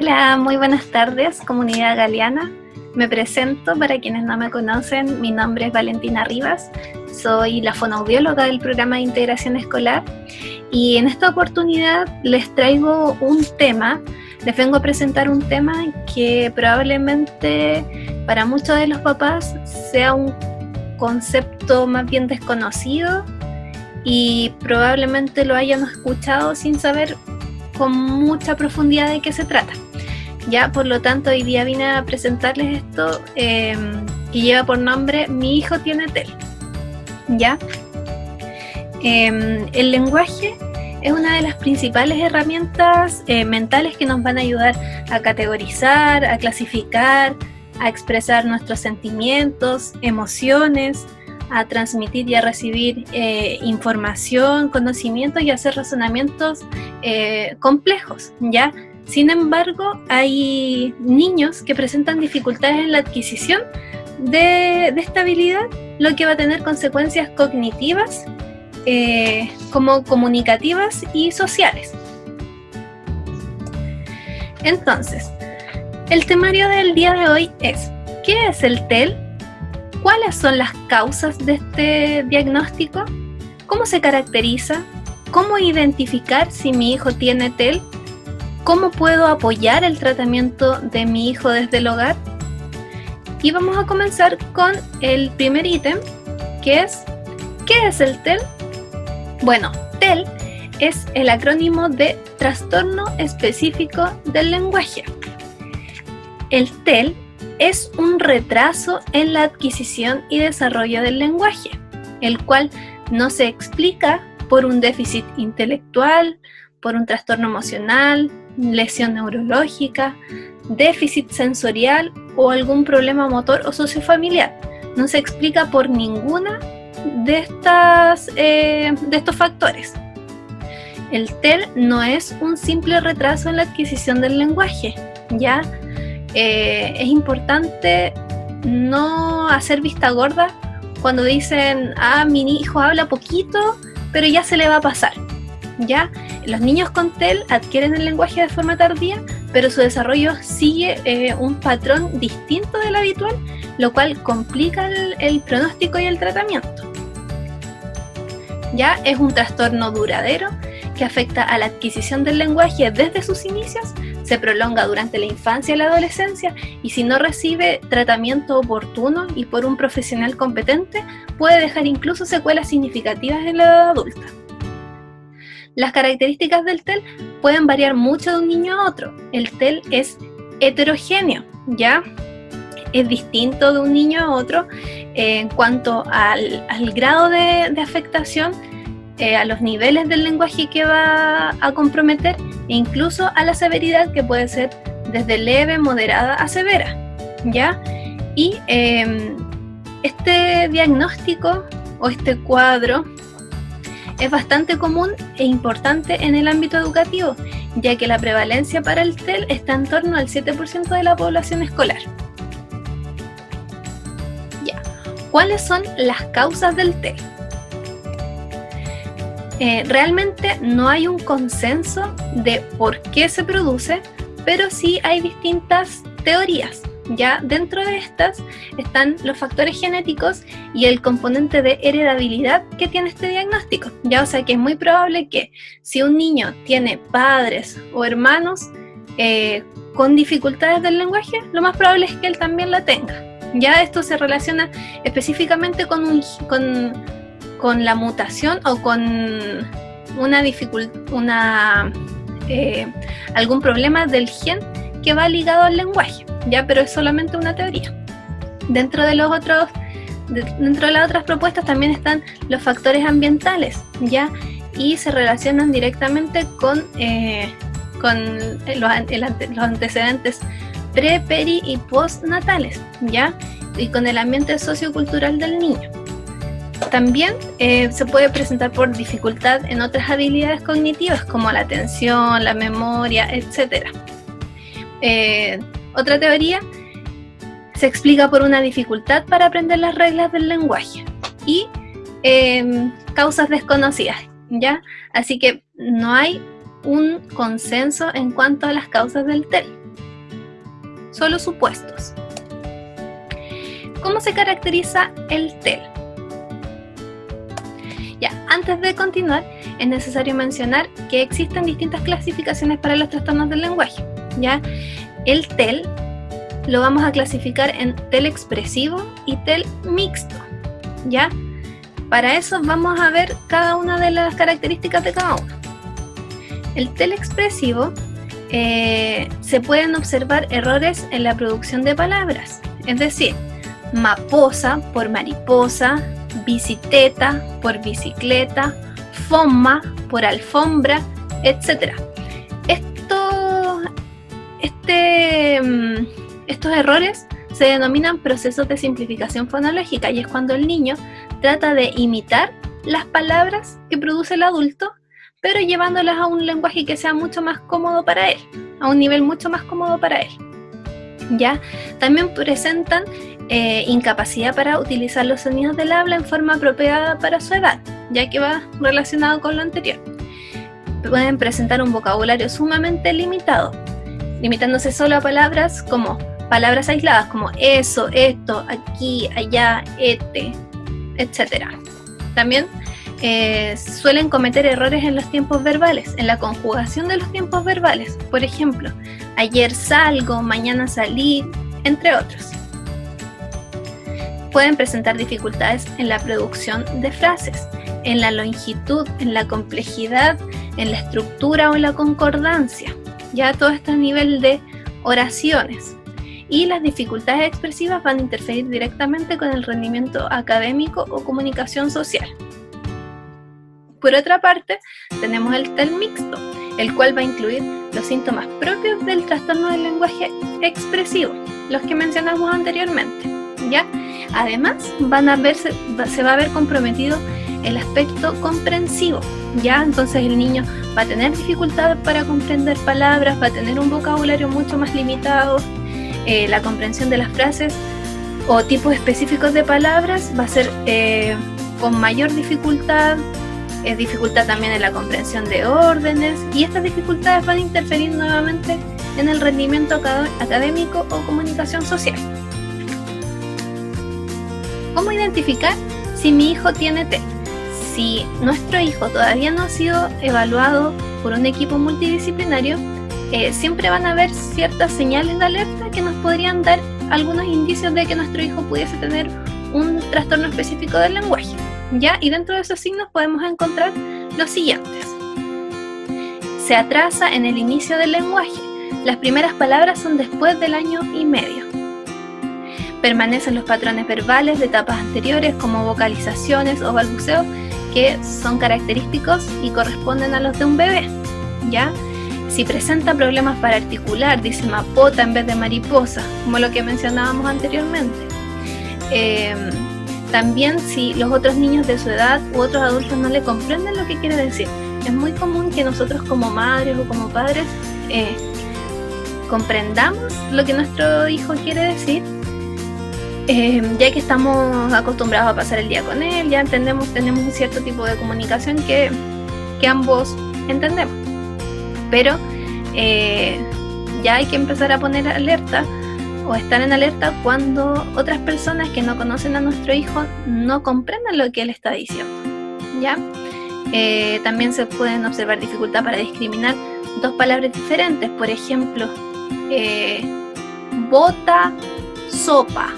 Hola, muy buenas tardes, comunidad galeana. Me presento para quienes no me conocen, mi nombre es Valentina Rivas, soy la fonoaudióloga del programa de integración escolar y en esta oportunidad les traigo un tema, les vengo a presentar un tema que probablemente para muchos de los papás sea un concepto más bien desconocido y probablemente lo hayan escuchado sin saber con mucha profundidad de qué se trata. Ya, por lo tanto, hoy día vine a presentarles esto que lleva por nombre Mi hijo tiene TEL. ¿Ya? El lenguaje es una de las principales herramientas mentales que nos van a ayudar a categorizar, a clasificar, a expresar nuestros sentimientos, emociones, a transmitir y a recibir información, conocimientos y a hacer razonamientos complejos, ¿ya? Sin embargo, hay niños que presentan dificultades en la adquisición de esta habilidad, lo que va a tener consecuencias cognitivas, como comunicativas y sociales. Entonces, el temario del día de hoy es: ¿qué es el TEL? ¿Cuáles son las causas de este diagnóstico? ¿Cómo se caracteriza? ¿Cómo identificar si mi hijo tiene TEL? ¿Cómo puedo apoyar el tratamiento de mi hijo desde el hogar? Y vamos a comenzar con el primer ítem, que es: ¿qué es el TEL? Bueno, TEL es el acrónimo de Trastorno Específico del Lenguaje. El TEL es un retraso en la adquisición y desarrollo del lenguaje, el cual no se explica por un déficit intelectual, por un trastorno emocional, lesión neurológica, déficit sensorial o algún problema motor o sociofamiliar. No se explica por ninguna de estos factores. El TEL no es un simple retraso en la adquisición del lenguaje, ¿ya? Es importante no hacer vista gorda cuando dicen: mi hijo habla poquito, pero ya se le va a pasar. ¿Ya? Los niños con TEL adquieren el lenguaje de forma tardía, pero su desarrollo sigue un patrón distinto del habitual, lo cual complica el pronóstico y el tratamiento. Ya es un trastorno duradero que afecta a la adquisición del lenguaje desde sus inicios, se prolonga durante la infancia y la adolescencia, y si no recibe tratamiento oportuno y por un profesional competente, puede dejar incluso secuelas significativas en la edad adulta. Las características del TEL pueden variar mucho de un niño a otro. El TEL es heterogéneo, ¿ya? Es distinto de un niño a otro en cuanto al grado de afectación, a los niveles del lenguaje que va a comprometer e incluso a la severidad, que puede ser desde leve, moderada a severa, ¿ya? Y este diagnóstico o este cuadro es bastante común e importante en el ámbito educativo, ya que la prevalencia para el TEL está en torno al 7% de la población escolar. Ya. ¿Cuáles son las causas del TEL? Realmente no hay un consenso de por qué se produce, pero sí hay distintas teorías. Ya dentro de estas están los factores genéticos y el componente de heredabilidad que tiene este diagnóstico. Ya, o sea que es muy probable que si un niño tiene padres o hermanos con dificultades del lenguaje, lo más probable es que él también la tenga. Ya esto se relaciona específicamente con la mutación o con algún problema del gen que va ligado al lenguaje, ya, pero es solamente una teoría. Dentro de las otras propuestas también están los factores ambientales, ya, y se relacionan directamente con los antecedentes pre, peri y postnatales, ya, y con el ambiente sociocultural del niño. También se puede presentar por dificultad en otras habilidades cognitivas como la atención, la memoria, etc. Otra teoría se explica por una dificultad para aprender las reglas del lenguaje y causas desconocidas, ¿ya? Así que no hay un consenso en cuanto a las causas del TEL. solo supuestos. ¿Cómo se caracteriza el TEL? Ya, antes de continuar, es necesario mencionar que existen distintas clasificaciones para los trastornos del lenguaje. ¿Ya? El TEL lo vamos a clasificar en TEL expresivo y TEL mixto. ¿Ya? Para eso vamos a ver cada una de las características de cada uno. El TEL expresivo se pueden observar errores en la producción de palabras, es decir, maposa por mariposa, bicicleta por bicicleta, foma por alfombra, etc. Estos errores se denominan procesos de simplificación fonológica y es cuando el niño trata de imitar las palabras que produce el adulto, pero llevándolas a un lenguaje que sea mucho más cómodo para él, a un nivel mucho más cómodo para él. ¿Ya? También presentan incapacidad para utilizar los sonidos del habla en forma apropiada para su edad, ya que va relacionado con lo anterior. Pueden presentar un vocabulario sumamente limitado, limitándose solo a palabras como palabras aisladas como eso, esto, aquí, allá, etc. También suelen cometer errores en los tiempos verbales, en la conjugación de los tiempos verbales. Por ejemplo, ayer salgo, mañana salí, entre otros. Pueden presentar dificultades en la producción de frases, en la longitud, en la complejidad, en la estructura o en la concordancia. Ya todo esto a nivel de oraciones. Y las dificultades expresivas van a interferir directamente con el rendimiento académico o comunicación social. Por otra parte, tenemos el TEL mixto, el cual va a incluir los síntomas propios del trastorno del lenguaje expresivo, los que mencionamos anteriormente, ¿ya? Además, se va a ver comprometido el aspecto comprensivo, ¿ya? Entonces el niño va a tener dificultades para comprender palabras, va a tener un vocabulario mucho más limitado, la comprensión de las frases o tipos específicos de palabras va a ser con mayor dificultad, dificultad también en la comprensión de órdenes, y estas dificultades van a interferir nuevamente en el rendimiento académico o comunicación social. ¿Cómo identificar si mi hijo tiene TEL? Si nuestro hijo todavía no ha sido evaluado por un equipo multidisciplinario, siempre van a haber ciertas señales de alerta que nos podrían dar algunos indicios de que nuestro hijo pudiese tener un trastorno específico del lenguaje, ¿ya? Y dentro de esos signos podemos encontrar los siguientes. Se atrasa en el inicio del lenguaje. Las primeras palabras son después del 1 año y medio. Permanecen los patrones verbales de etapas anteriores como vocalizaciones o balbuceos que son característicos y corresponden a los de un bebé, ¿ya? Si presenta problemas para articular, dice mapota en vez de mariposa, como lo que mencionábamos anteriormente. También si los otros niños de su edad u otros adultos no le comprenden lo que quiere decir. Es muy común que nosotros como madres o como padres comprendamos lo que nuestro hijo quiere decir, ya que estamos acostumbrados a pasar el día con él, ya tenemos un cierto tipo de comunicación que ambos entendemos. Pero ya hay que empezar a poner alerta o estar en alerta cuando otras personas que no conocen a nuestro hijo no comprendan lo que él está diciendo, ¿ya? También se pueden observar dificultad para discriminar dos palabras diferentes, por ejemplo, bota, sopa,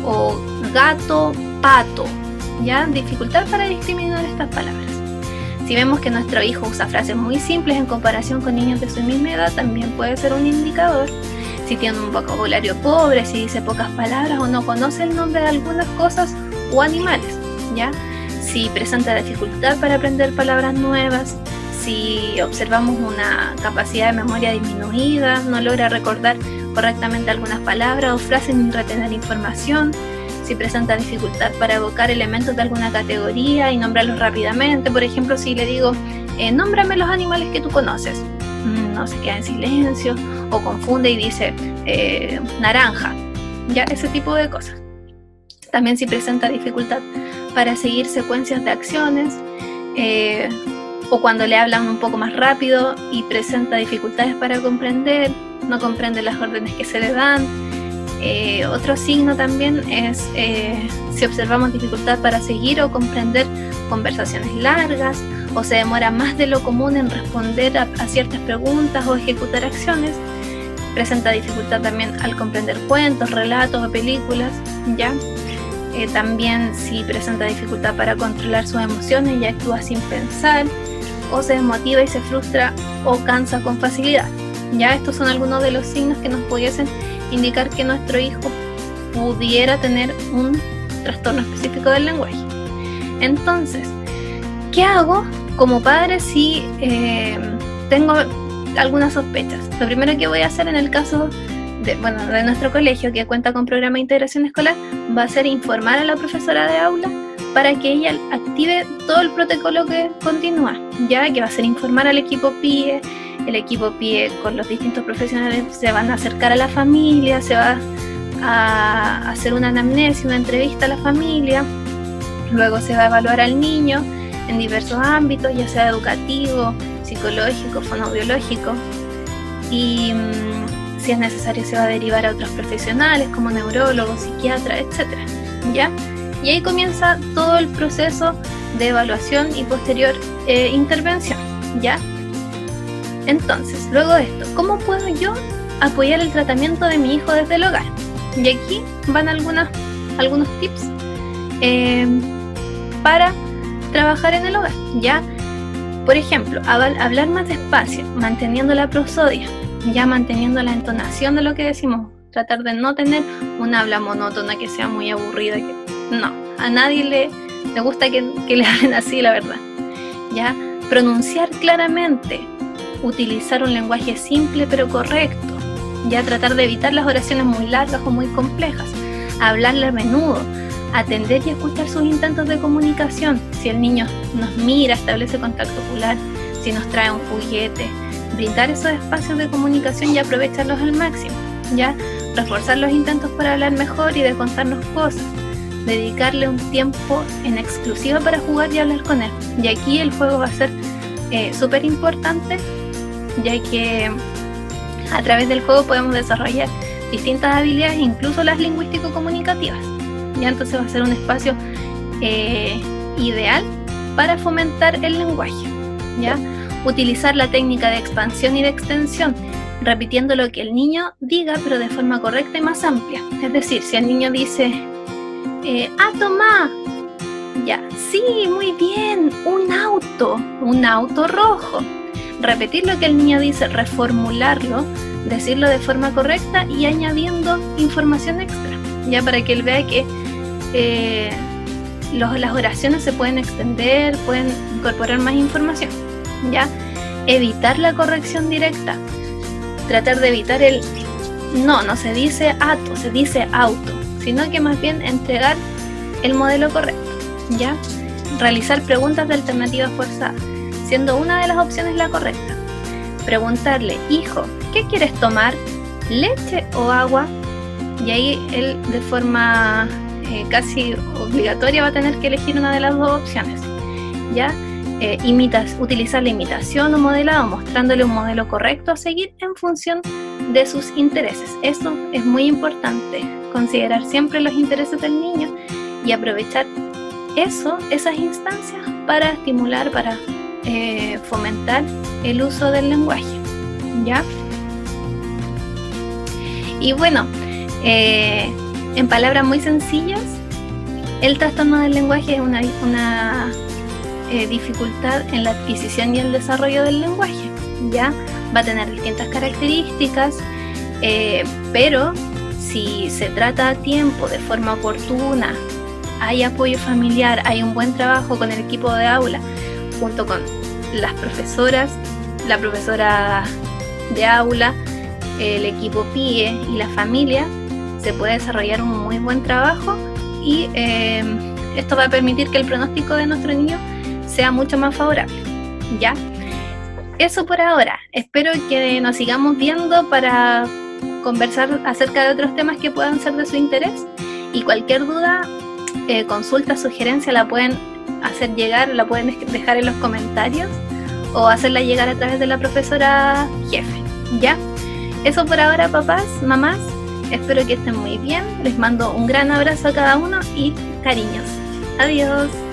o gato, pato, ¿ya? Dificultad para discriminar estas palabras. Si vemos que nuestro hijo usa frases muy simples en comparación con niños de su misma edad, también puede ser un indicador. Si tiene un vocabulario pobre, si dice pocas palabras o no conoce el nombre de algunas cosas o animales, ¿ya? Si presenta dificultad para aprender palabras nuevas, si observamos una capacidad de memoria disminuida, no logra recordar correctamente algunas palabras o frases ni retener información, si presenta dificultad para evocar elementos de alguna categoría y nombrarlos rápidamente. Por ejemplo, si le digo, nómbrame los animales que tú conoces, no se queda en silencio o confunde y dice naranja, ya, ese tipo de cosas. También si presenta dificultad para seguir secuencias de acciones, o cuando le hablan un poco más rápido y presenta dificultades para comprender, no comprende las órdenes que se le dan. Otro signo también es si observamos dificultad para seguir o comprender conversaciones largas, o se demora más de lo común en responder a ciertas preguntas o ejecutar acciones. Presenta dificultad también al comprender cuentos, relatos o películas, ¿ya? También si presenta dificultad para controlar sus emociones y actúa sin pensar, o se desmotiva y se frustra o cansa con facilidad. Ya estos son algunos de los signos que nos pudiesen indicar que nuestro hijo pudiera tener un trastorno específico del lenguaje. Entonces, ¿qué hago como padre si tengo algunas sospechas? Lo primero que voy a hacer en el caso de nuestro colegio, que cuenta con programa de integración escolar, va a ser informar a la profesora de aula para que ella active todo el protocolo que continúa, ya que va a ser informar al equipo PIE. El equipo PIE con los distintos profesionales se van a acercar a la familia, se va a hacer una anamnesis, una entrevista a la familia, luego se va a evaluar al niño en diversos ámbitos, ya sea educativo, psicológico, fonoaudiológico, y si es necesario se va a derivar a otros profesionales como neurólogos, psiquiatras, etc. ¿Ya? Y ahí comienza todo el proceso de evaluación y posterior intervención, ¿ya? Entonces, luego de esto, ¿cómo puedo yo apoyar el tratamiento de mi hijo desde el hogar? Y aquí van algunos tips para trabajar en el hogar, ¿ya? Por ejemplo, hablar más despacio, manteniendo la prosodia, ya manteniendo la entonación de lo que decimos, tratar de no tener un habla monótona que sea muy aburrida, no, a nadie le gusta que le hablen así, la verdad, ¿ya? Pronunciar claramente, utilizar un lenguaje simple pero correcto, ya tratar de evitar las oraciones muy largas o muy complejas, hablarle a menudo, atender y escuchar sus intentos de comunicación. Si el niño nos mira, establece contacto ocular, si nos trae un juguete, brindar esos espacios de comunicación y aprovecharlos al máximo, ya reforzar los intentos para hablar mejor y de contarnos cosas, dedicarle un tiempo en exclusiva para jugar y hablar con él. Y aquí el juego va a ser súper importante, ya que a través del juego podemos desarrollar distintas habilidades, incluso las lingüístico-comunicativas. Ya entonces va a ser un espacio ideal para fomentar el lenguaje, ¿ya? Utilizar la técnica de expansión y de extensión, repitiendo lo que el niño diga, pero de forma correcta y más amplia. Es decir, si el niño dice, toma, ya, sí, muy bien, un auto rojo. Repetir lo que el niño dice, reformularlo, decirlo de forma correcta y añadiendo información extra, ya para que él vea que las oraciones se pueden extender, pueden incorporar más información, ya. Evitar la corrección directa, tratar de evitar no se dice ato, se dice auto, sino que más bien entregar el modelo correcto, ya. Realizar preguntas de alternativas forzadas, siendo una de las opciones la correcta. Preguntarle, hijo, ¿qué quieres tomar? ¿Leche o agua? Y ahí él de forma casi obligatoria va a tener que elegir una de las dos opciones, ¿ya? Utilizar la imitación o modelado, mostrándole un modelo correcto a seguir en función de sus intereses. Eso es muy importante, considerar siempre los intereses del niño y aprovechar esas instancias para estimular, para fomentar el uso del lenguaje, ¿ya? Y bueno, en palabras muy sencillas, el trastorno del lenguaje es una dificultad en la adquisición y el desarrollo del lenguaje, ¿ya? Va a tener distintas características, pero si se trata a tiempo, de forma oportuna, hay apoyo familiar, hay un buen trabajo con el equipo de aula, junto con las profesoras, la profesora de aula, el equipo PIE y la familia, se puede desarrollar un muy buen trabajo y esto va a permitir que el pronóstico de nuestro niño sea mucho más favorable, ¿ya? Eso por ahora. Espero que nos sigamos viendo para conversar acerca de otros temas que puedan ser de su interés, y cualquier duda, consulta, sugerencia la pueden hacer llegar, la pueden dejar en los comentarios o hacerla llegar a través de la profesora jefe, ¿ya? Eso por ahora, papás, mamás. Espero que estén muy bien. Les mando un gran abrazo a cada uno y cariños. Adiós.